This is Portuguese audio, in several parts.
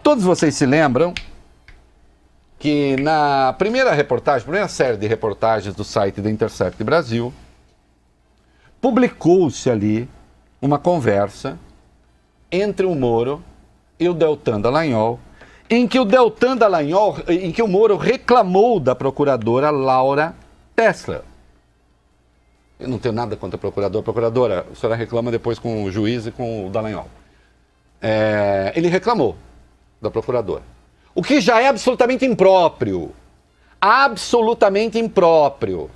Todos vocês se lembram que na primeira série de reportagens do site da Intercept Brasil, publicou-se ali uma conversa entre o Moro e o Deltan Dallagnol, em que o Moro reclamou da procuradora Laura Tesler. Eu não tenho nada contra a procuradora, a senhora reclama depois com o juiz e com o Dallagnol. Ele reclamou da procuradora. O que já é absolutamente impróprio. Absolutamente impróprio.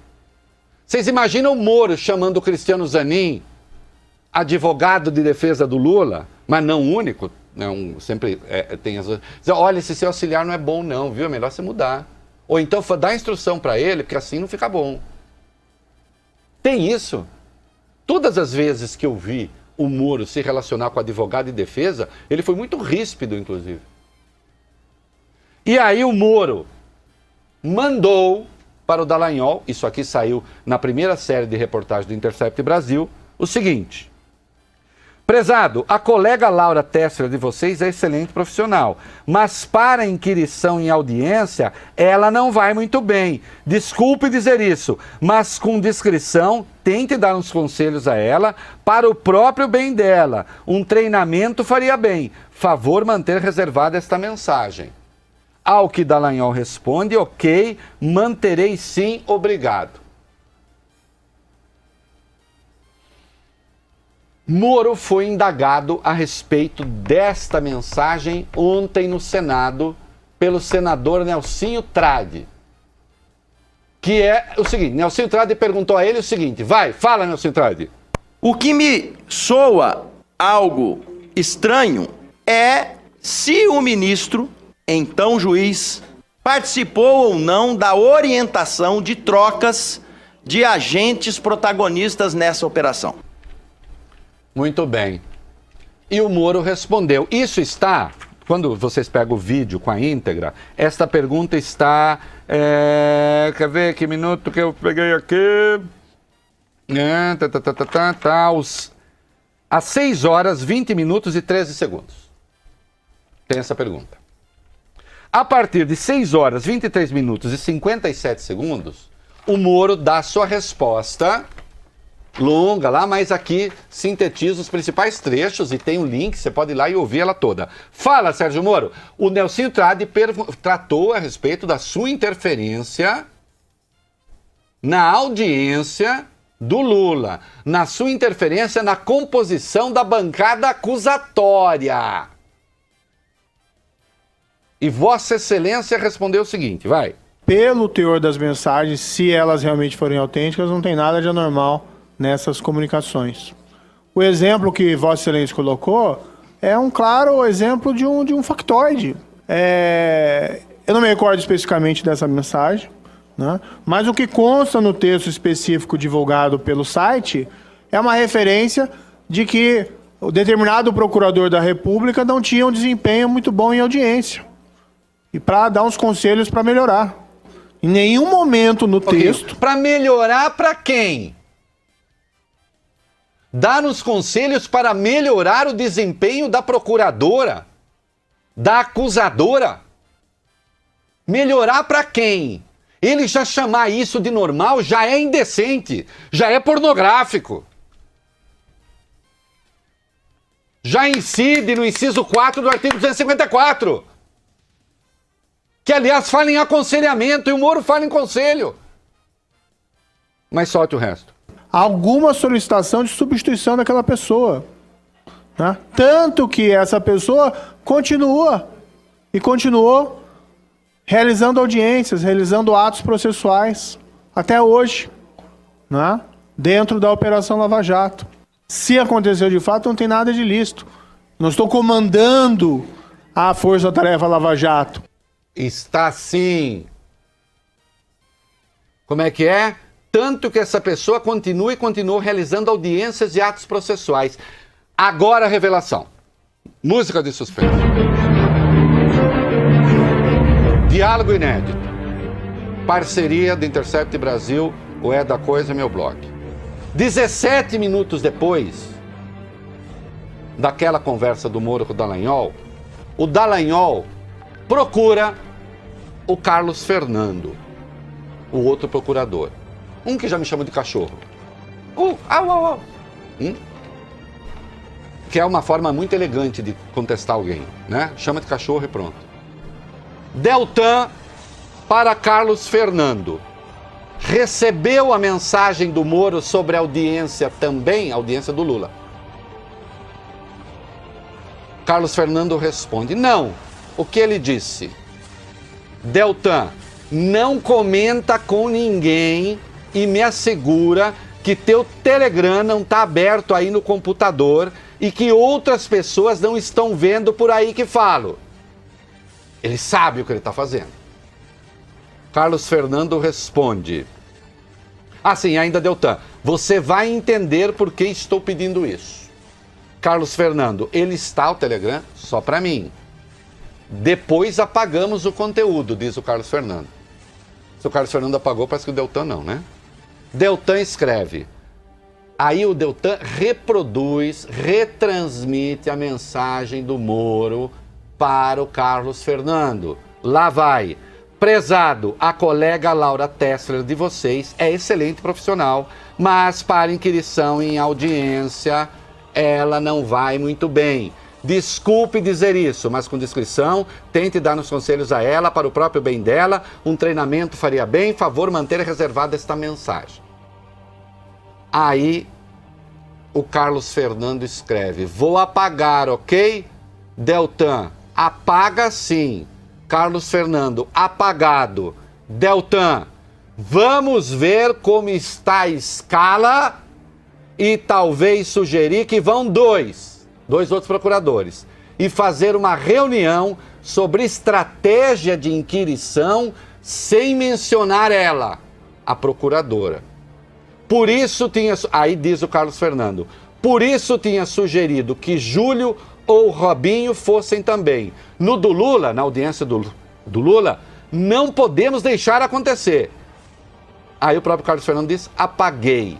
Vocês imaginam o Moro chamando o Cristiano Zanin, advogado de defesa do Lula, mas não único, sempre tem as... Olha, esse seu auxiliar não é bom não, viu? É melhor você mudar. Ou então dá instrução para ele, porque assim não fica bom. Tem isso. Todas as vezes que eu vi o Moro se relacionar com advogado de defesa, ele foi muito ríspido, inclusive. E aí o Moro mandou para o Dallagnol, isso aqui saiu na primeira série de reportagem do Intercept Brasil, o seguinte: prezado, a colega Laura Tesler de vocês é excelente profissional, mas para inquirição em audiência, ela não vai muito bem. Desculpe dizer isso, mas com discrição, tente dar uns conselhos a ela para o próprio bem dela. Um treinamento faria bem. Favor manter reservada esta mensagem. Ao que Dallagnol responde: ok, manterei sim, obrigado. Moro foi indagado a respeito desta mensagem ontem no Senado pelo senador Nelsinho Trade. Que é o seguinte, Nelsinho Trade perguntou a ele o seguinte, fala Nelsinho Trade. O que me soa algo estranho é se o ministro, então juiz, participou ou não da orientação de trocas de agentes protagonistas nessa operação. Muito bem. E o Moro respondeu. Isso está, quando vocês pegam o vídeo com a íntegra, esta pergunta está... quer ver que minuto que eu peguei aqui? Às 6 horas, 20 minutos e 13 segundos. Tem essa pergunta. A partir de 6 horas, 23 minutos e 57 segundos, o Moro dá sua resposta... longa lá, mas aqui sintetiza os principais trechos e tem um link, você pode ir lá e ouvir ela toda. Fala, Sérgio Moro. O Nelsinho Trade tratou a respeito da sua interferência na audiência do Lula, na sua interferência na composição da bancada acusatória. E Vossa Excelência respondeu o seguinte, vai. Pelo teor das mensagens, se elas realmente forem autênticas, não tem nada de anormal nessas comunicações. O exemplo que Vossa Excelência colocou é um claro exemplo de um factoide. Eu não me recordo especificamente dessa mensagem, né? Mas o que consta no texto específico divulgado pelo site é uma referência de que o determinado procurador da República não tinha um desempenho muito bom em audiência. E para dar uns conselhos para melhorar. Em nenhum momento no texto... Para melhorar para quem? Dar uns conselhos para melhorar o desempenho da procuradora, da acusadora. Melhorar para quem? Ele já chamar isso de normal já é indecente, já é pornográfico. Já incide no inciso 4 do artigo 254. Que, aliás, fala em aconselhamento e o Moro fala em conselho. Mas solte o resto. Alguma solicitação de substituição daquela pessoa. Né? Tanto que essa pessoa continuou realizando audiências, realizando atos processuais, até hoje, né? Dentro da Operação Lava Jato. Se aconteceu de fato, não tem nada de ilícito. Não estou comandando a Força-Tarefa Lava Jato. Está sim. Como é que é? Tanto que essa pessoa continuou realizando audiências e atos processuais. Agora a revelação. Música de suspense. Diálogo inédito. Parceria do Intercept Brasil, o É da Coisa, meu blog. 17 minutos depois daquela conversa do Moro com o Dallagnol, o Dallagnol procura o Carlos Fernando, o outro procurador. Um que já me chama de cachorro. Que é uma forma muito elegante de contestar alguém, né? Chama de cachorro e pronto. Deltan para Carlos Fernando. Recebeu a mensagem do Moro sobre a audiência também, a audiência do Lula. Carlos Fernando responde, não. O que ele disse? Deltan, não comenta com ninguém e me assegura que teu Telegram não está aberto aí no computador e que outras pessoas não estão vendo por aí que falo. Ele sabe o que ele está fazendo. Carlos Fernando responde, assim, ainda Deltan, você vai entender por que estou pedindo isso. Carlos Fernando, ele está o Telegram só para mim. Depois apagamos o conteúdo, diz o Carlos Fernando. Se o Carlos Fernando apagou, parece que o Deltan não, né? Deltan escreve. Aí o Deltan reproduz, retransmite a mensagem do Moro para o Carlos Fernando. Lá vai. Prezado, a colega Laura Tessler de vocês é excelente profissional, mas para inquirição em audiência, ela não vai muito bem. Desculpe dizer isso, mas com discrição, tente dar nos conselhos a ela, para o próprio bem dela, um treinamento faria bem, favor manter reservada esta mensagem. Aí, o Carlos Fernando escreve, vou apagar, ok? Deltan, apaga sim. Carlos Fernando, apagado. Deltan, vamos ver como está a escala e talvez sugerir que vão dois outros procuradores, e fazer uma reunião sobre estratégia de inquirição sem mencionar ela, a procuradora. Por isso tinha, aí diz o Carlos Fernando, por isso tinha sugerido que Júlio ou Robinho fossem também. No do Lula, na audiência do Lula, não podemos deixar acontecer. Aí o próprio Carlos Fernando diz, apaguei.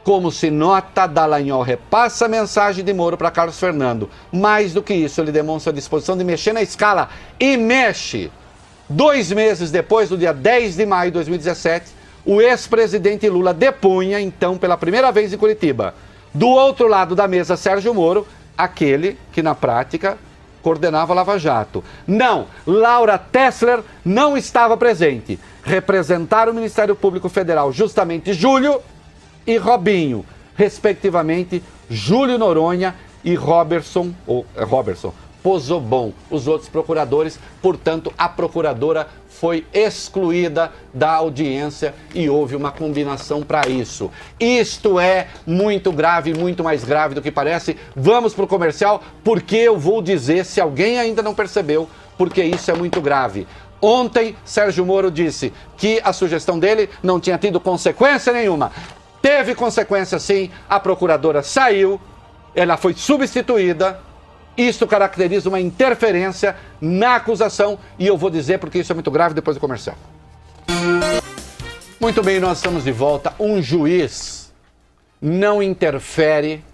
Como se nota, Dallagnol repassa a mensagem de Moro para Carlos Fernando. Mais do que isso, ele demonstra a disposição de mexer na escala e mexe. 2 meses depois, no dia 10 de maio de 2017, o ex-presidente Lula depunha, então, pela primeira vez em Curitiba. Do outro lado da mesa, Sérgio Moro, aquele que, na prática, coordenava a Lava Jato. Não, Laura Tessler não estava presente. Representaram o Ministério Público Federal justamente Júlio e Robinho, respectivamente, Júlio Noronha e Roberson Pozobon, os outros procuradores. Portanto, a procuradora foi excluída da audiência e houve uma combinação para isso. Isto é muito grave, muito mais grave do que parece. Vamos para o comercial, porque eu vou dizer, se alguém ainda não percebeu, porque isso é muito grave. Ontem, Sérgio Moro disse que a sugestão dele não tinha tido consequência nenhuma. Teve consequência sim, a procuradora saiu, ela foi substituída. Isso caracteriza uma interferência na acusação e eu vou dizer porque isso é muito grave depois do comercial. Muito bem, nós estamos de volta. Um juiz não interfere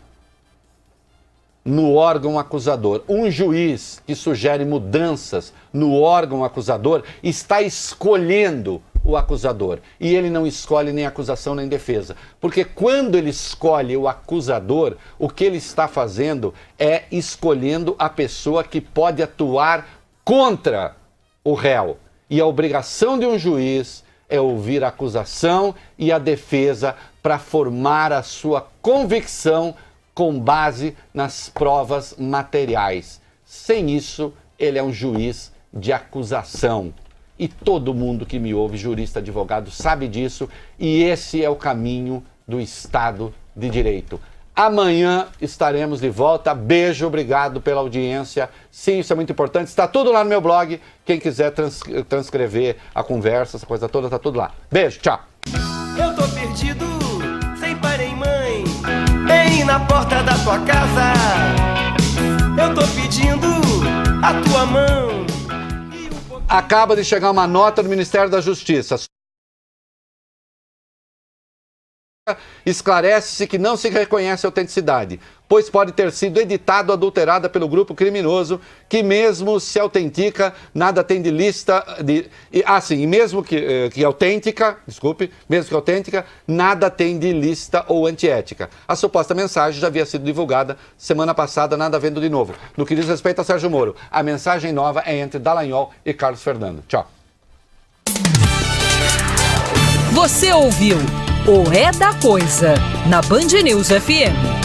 no órgão acusador. Um juiz que sugere mudanças no órgão acusador está escolhendo o acusador. E ele não escolhe nem acusação nem defesa. Porque quando ele escolhe o acusador, o que ele está fazendo é escolhendo a pessoa que pode atuar contra o réu. E a obrigação de um juiz é ouvir a acusação e a defesa para formar a sua convicção com base nas provas materiais. Sem isso, ele é um juiz de acusação. E todo mundo que me ouve, jurista, advogado, sabe disso. E esse é o caminho do Estado de Direito. Amanhã estaremos de volta. Beijo, obrigado pela audiência. Sim, isso é muito importante. Está tudo lá no meu blog. Quem quiser transcrever a conversa, essa coisa toda, está tudo lá. Beijo, tchau. Eu tô perdido, sem pai nem mãe, bem na porta da tua casa. Eu tô pedindo a tua mão. Acaba de chegar uma nota do Ministério da Justiça. esclarece-se que não se reconhece a autenticidade, pois pode ter sido editado ou adulterada pelo grupo criminoso, que mesmo se autentica, nada tem de lista de... mesmo que autêntica, nada tem de lista ou antiética. A suposta mensagem já havia sido divulgada semana passada, nada vendo de novo. No que diz respeito a Sérgio Moro, a mensagem nova é entre Dallagnol e Carlos Fernando. Tchau. Você ouviu o É da Coisa, na Band News FM.